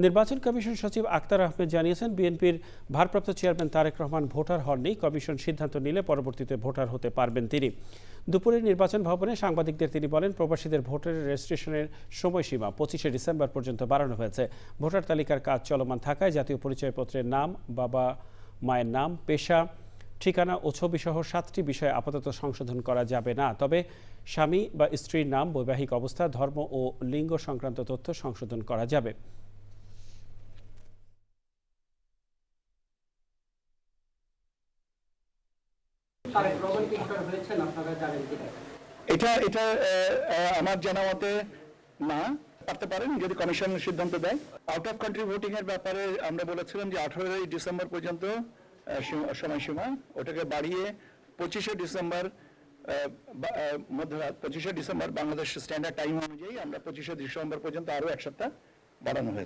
নির্বাচন কমিশন সচিব আক্তার আহমেদ জানিয়েছেন, বিএনপির ভারপ্রাপ্ত চেয়ারম্যান তারেক রহমান ভোটার হননি। কমিশন সিদ্ধান্ত নিলে পরবর্তীতে ভোটার হতে পারবেন তিনি। দুপুরে নির্বাচন ভবনে সাংবাদিকদের তিনি বলেন, প্রবাসীদের ভোটের রেজিস্ট্রেশনের সময়সীমা 25শে ডিসেম্বর পর্যন্ত বাড়ানো হয়েছে। ভোটার তালিকার কাজ চলমান থাকায় জাতীয় পরিচয়পত্রের নাম, বাবা মায়ের নাম, পেশা, ঠিকানা ও ছবিসহ 7টি বিষয়ে আপাতত সংশোধন করা যাবে না। তবে স্বামী বা স্ত্রীর নাম, বৈবাহিক অবস্থা, ধর্ম ও লিঙ্গ সংক্রান্ত তথ্য সংশোধন করা যাবে। এটা আমার জানা মতে না পারতে পারেন যদি কমিশন সিদ্ধান্ত দেয়। আউট অফ কান্ট্রি ভোটিং এর ব্যাপারে আমরা বলেছিলাম যে 18 ডিসেম্বর পর্যন্ত সময়সীমা, ওটাকে বাড়িয়ে 25শে ডিসেম্বর মধ্যরাত 25শে ডিসেম্বর বাংলাদেশ স্ট্যান্ডার্ড টাইম অনুযায়ী আমরা 25শে ডিসেম্বর পর্যন্ত আরো এক সপ্তাহ বাড়ানো হয়েছে।